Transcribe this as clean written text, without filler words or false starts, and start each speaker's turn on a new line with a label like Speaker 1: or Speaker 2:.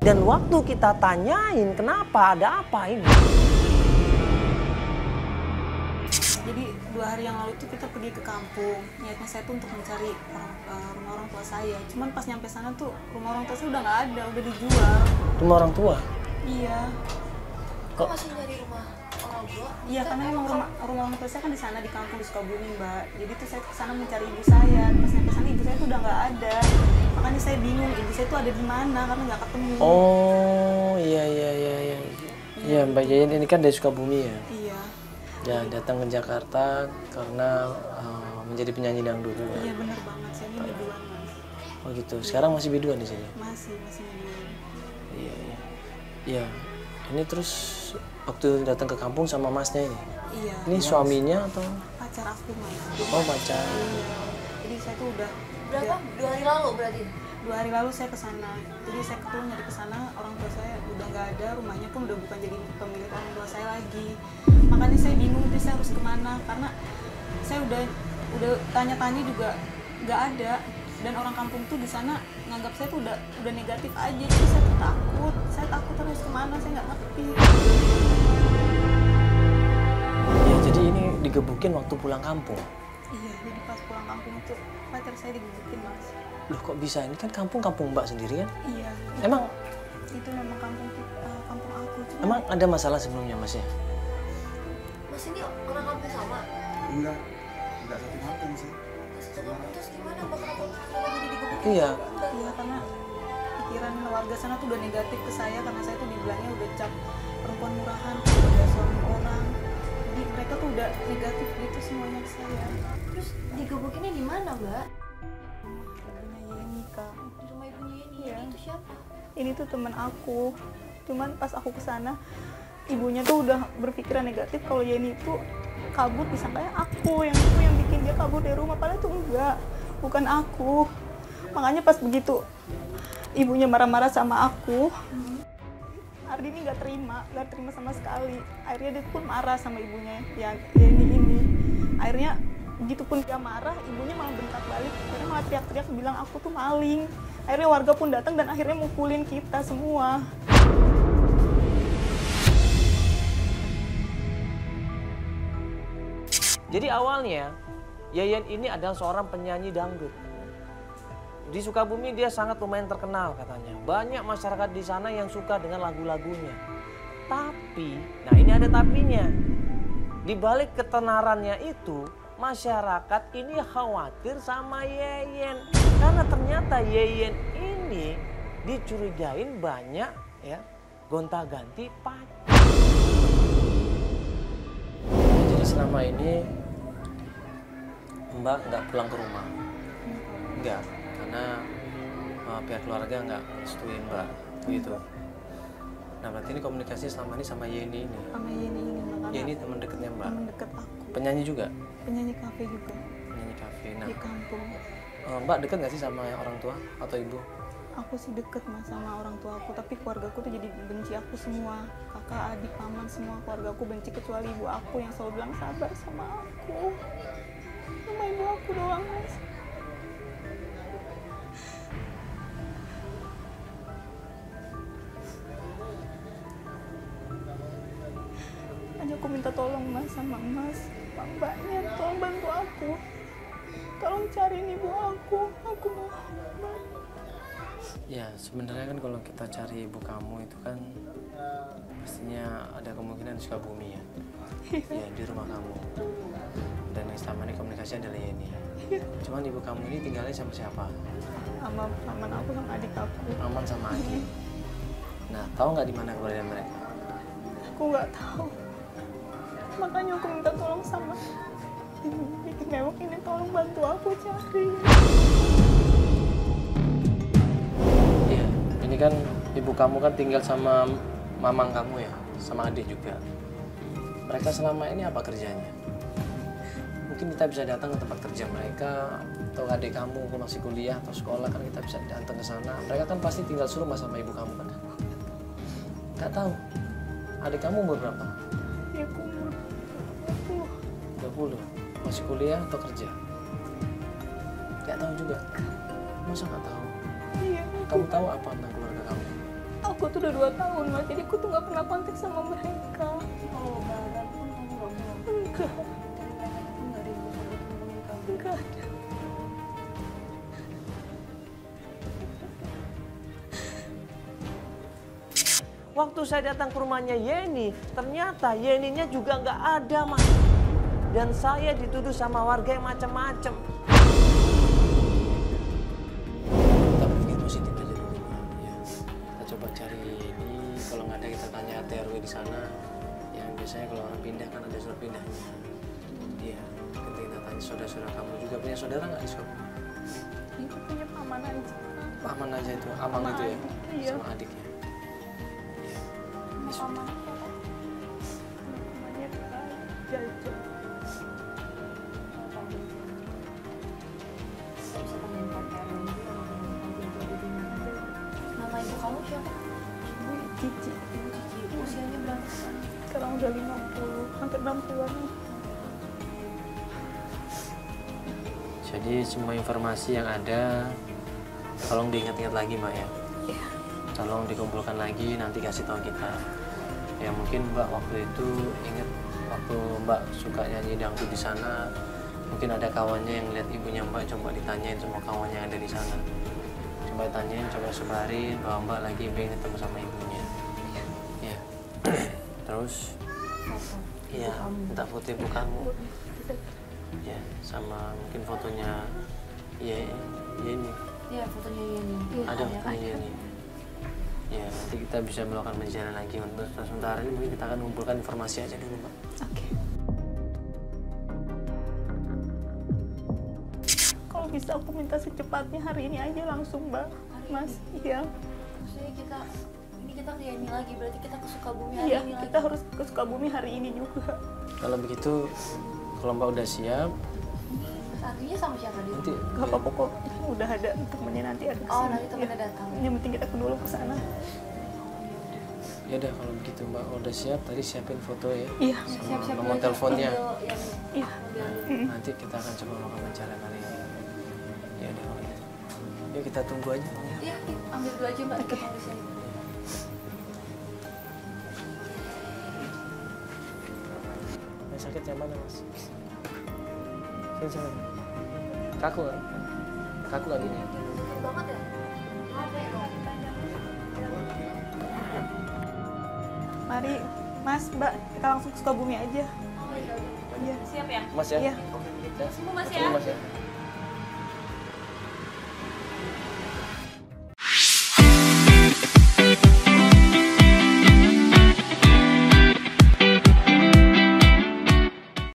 Speaker 1: Dan waktu kita tanyain kenapa, ada apa ini?
Speaker 2: Jadi 2 hari yang lalu tuh kita pergi ke kampung. Niatnya saya tuh untuk mencari rumah orang tua saya. Cuman pas nyampe sana tuh rumah orang tua saya udah nggak ada, udah dijual.
Speaker 1: Rumah orang tua?
Speaker 2: Iya.
Speaker 3: Kok masih nyari rumah orang tua?
Speaker 2: Iya, karena emang rumah orang tua saya kan di sana di kampung di Sukabumi, Mbak. Jadi tuh saya ke sana mencari ibu saya. Pas nyampe sana ibu saya tuh udah nggak ada. Makanya saya bingung ibu saya tuh ada di mana karena nggak ketemu.
Speaker 1: Oh, iya. Iya, Mbak Yayan ini kan dari Sukabumi ya?
Speaker 2: Iya.
Speaker 1: Ya, datang ke Jakarta karena menjadi penyanyi dangdut.
Speaker 2: Iya, bener banget. Saya ini biduan, Mas.
Speaker 1: Oh gitu. Sekarang masih biduan di sini?
Speaker 2: Masih biduan.
Speaker 1: Iya. Iya. Ini terus waktu datang ke kampung sama masnya ini?
Speaker 2: Iya.
Speaker 1: Ini suaminya atau?
Speaker 2: Pacar aku, Mas.
Speaker 1: Oh, pacar.
Speaker 2: Iya. Jadi saya tuh udah
Speaker 3: Berapa? 2 hari lalu berarti?
Speaker 2: 2 hari lalu saya ke sana. Jadi saya ketemu nyari ke sana, orang tua saya udah nggak ada, rumahnya pun udah bukan jadi pemilik orang tua saya lagi. Makanya saya bingung itu saya harus kemana karena saya udah tanya-tanya juga nggak ada, dan orang kampung tuh di sana nganggap saya tuh udah negatif aja. Jadi saya tuh takut. Saya takut harus kemana, saya nggak ngerti.
Speaker 1: Ya, jadi ini digebukin waktu pulang kampung.
Speaker 2: Iya, jadi pas pulang kampung itu pacar saya digebukin, Mas.
Speaker 1: Loh, kok bisa? Ini kan kampung Mbak sendiri kan?
Speaker 2: Iya.
Speaker 1: Emang
Speaker 2: Itu memang kampung aku. Cuma
Speaker 1: emang ada masalah sebelumnya, Mas ya?
Speaker 3: Mas ini orang kampung sama?
Speaker 4: Enggak satu kampung sih.
Speaker 3: Mas itu kampung terus gimana? Kenapa jadi digebukin?
Speaker 1: Iya.
Speaker 2: Iya, karena pikiran warga sana tuh udah negatif ke saya karena saya tuh dibilangnya udah cap perempuan murahan, udah suami orang. Jadi mereka tuh udah negatif gitu semuanya ke saya.
Speaker 3: Terus digebukinnya di mana, Mbak?
Speaker 2: Ibunya Yeni, Kak.
Speaker 3: Di rumah ibunya ini.
Speaker 2: Iya.
Speaker 3: Itu siapa?
Speaker 2: Ini tuh temen aku. Cuman pas aku kesana, ibunya tuh udah berpikiran negatif kalau Yeni itu kabur, disangkanya aku yang bikin dia kabur dari rumah, padahal itu enggak, bukan aku. Makanya pas begitu ibunya marah-marah sama aku, Ardini nggak terima sama sekali. Akhirnya dia pun marah sama ibunya yang Yeni ini. Akhirnya begitupun dia marah, ibunya malah bentak balik. Akhirnya malah teriak-teriak bilang aku tuh maling. Akhirnya warga pun datang dan akhirnya mukulin kita semua.
Speaker 1: Jadi awalnya Yayan ini adalah seorang penyanyi dangdut. Di Sukabumi dia sangat lumayan terkenal katanya. Banyak masyarakat di sana yang suka dengan lagu-lagunya. Tapi, nah ini ada tapinya. Di balik ketenarannya itu, masyarakat ini khawatir sama Yayan. Karena ternyata Yayan ini dicurigain banyak ya gonta-ganti pacar. Jadi selama ini Mbak nggak pulang ke rumah? Enggak, karena pihak keluarga nggak restuin Mbak, begitu. Nah berarti ini komunikasi selama ini sama Yeni ini?
Speaker 2: Sama Yeni ini, makanya
Speaker 1: Yeni teman dekatnya Mbak?
Speaker 2: teman dekat aku.
Speaker 1: Penyanyi juga?
Speaker 2: Penyanyi kafe juga.
Speaker 1: Penyanyi kafe. Nah,
Speaker 2: Di kampung.
Speaker 1: Mbak dekat nggak sih sama orang tua atau ibu?
Speaker 2: Aku sih deket Mas sama orang tua aku, tapi keluarga aku tuh jadi benci aku semua. Kakak, adik, paman, semua keluarga aku benci kecuali ibu aku yang selalu bilang sabar sama aku. Sama ibu aku doang, Mas. Hanya aku minta tolong Mas sama Mas, mbaknya, tolong bantu aku. Tolong cariin ibu aku mohon.
Speaker 1: Ya sebenarnya kan kalau kita cari ibu kamu itu kan pastinya ada kemungkinan di Sukabumi ya. Ya di rumah kamu. Dan yang selama ini komunikasi adalah Yeni. Cuman ibu kamu ini tinggalnya sama siapa?
Speaker 2: Sama paman aku sama adik aku.
Speaker 1: Aman sama adik. Nah tahu nggak di mana keberadaan mereka?
Speaker 2: Aku nggak tahu. Makanya aku minta tolong sama ibu bikin mewok ini, tolong bantu aku cari.
Speaker 1: Iya, ini kan ibu kamu kan tinggal sama mamang kamu ya, sama adik juga. Mereka selama ini apa kerjanya? Mungkin kita bisa datang ke tempat kerja mereka, atau adik kamu masih kuliah atau sekolah kan kita bisa datang ke sana. Mereka kan pasti tinggal serumah sama ibu kamu kan? Nggak tahu. Adik kamu umur berapa?
Speaker 2: Ya aku umur
Speaker 1: 20. Masih kuliah atau kerja? Nggak tahu juga. Masa nggak tahu?
Speaker 2: Iya,
Speaker 1: Kamu tahu apa tentang keluarga kamu?
Speaker 2: aku aku tuh udah 2 tahun Mas, jadi aku tuh nggak pernah kontak sama mereka.
Speaker 3: Kalau lebaran pun kamu nggak mau.
Speaker 2: Enggak,
Speaker 3: Mereka pun nggak rindu sama temen kamu.
Speaker 2: enggak ada.
Speaker 1: Waktu saya datang ke rumahnya Yeni, ternyata Yeninya juga nggak ada, Mas. Dan saya dituduh sama warga yang macam-macam.
Speaker 5: Kita berpikir positif aja dulu, Mbak. Ya, kita coba cari ini. Kalau nggak ada kita tanya RT/RW di sana. Yang biasanya kalau orang pindah kan ada surat pindahnya. Iya, nanti kita tanya saudara-saudara kamu juga punya saudara nggak di Sukabumi?
Speaker 2: Itu punya paman aja.
Speaker 5: Paman aja itu, abang
Speaker 2: Sama
Speaker 5: itu ya,
Speaker 2: adik, iya.
Speaker 5: sama adiknya.
Speaker 2: Sama paman siapa? Namanya Jaja.
Speaker 3: Kita bisa temuin Pak RW ini yang jadi di mana. Nama ibu kamu siapa?
Speaker 2: Ibu Cici.
Speaker 3: Ibu Cici. Usianya berapa?
Speaker 2: Sekarang udah 50, hampir 60-an.
Speaker 5: Jadi semua informasi yang ada, tolong diingat-ingat lagi, Mbak ya.
Speaker 2: Iya.
Speaker 5: Tolong dikumpulkan lagi, nanti kasih tahu kita. Ya mungkin Mbak waktu itu ingat waktu Mbak suka nyanyi dangdut di sana, mungkin ada kawannya yang lihat ibunya Mbak, coba ditanyain semua kawannya yang ada di sana. Coba tanyain, coba sebarin bahwa Mbak lagi pengen ketemu sama ibunya. Ya. Terus, iya, minta foto ibu kamu. Ya, sama mungkin fotonya, ya ini.
Speaker 3: Iya, fotonya Yeni.
Speaker 5: Ada fotonya ini. Ya, nanti kita bisa melakukan penjelasan lagi. Untuk sementara ini mungkin kita akan mengumpulkan informasi aja dulu, Mbak.
Speaker 2: Oke. Kalau bisa aku minta secepatnya hari ini aja langsung, Mbak. Mas, iya.
Speaker 3: Maksudnya ini kita ke Yeni lagi, berarti kita ke Sukabumi hari
Speaker 2: Iya,
Speaker 3: ini lagi.
Speaker 2: kita harus ke Sukabumi hari ini juga.
Speaker 5: Kalau begitu, kalau Mbak udah siap,
Speaker 3: Artinya sama siapa dia?
Speaker 5: nanti
Speaker 2: Gak apa-apa kok, udah ada temennya nanti ada kesini.
Speaker 3: Oh, nanti temennya
Speaker 2: Iya.
Speaker 3: datang.
Speaker 2: Yang penting kita dulu ke sana.
Speaker 5: ya udah kalau begitu Mbak udah siap, tadi siapin foto ya.
Speaker 2: Iya.
Speaker 5: Sama nomor teleponnya.
Speaker 2: Iya.
Speaker 5: Nanti kita akan coba melakukan penjelasan kali ini. Ya udah kalau gitu. Yuk kita tunggu aja, Bang, ya.
Speaker 3: Iya, ambil dulu aja Mbak. Kita di sini.
Speaker 1: Yang sakit yang mana, Mas? Sini sana. Kaku kan? Kaku kan ini?
Speaker 3: Keren banget ya?
Speaker 2: Mari, Mas, Mbak, kita langsung ke Sukabumi aja. Iya.
Speaker 3: Siap ya?
Speaker 1: Mas ya?
Speaker 2: Iya.
Speaker 1: Ya.
Speaker 3: Semua Mas
Speaker 1: Ketemu,
Speaker 3: ya?
Speaker 1: Mas ya.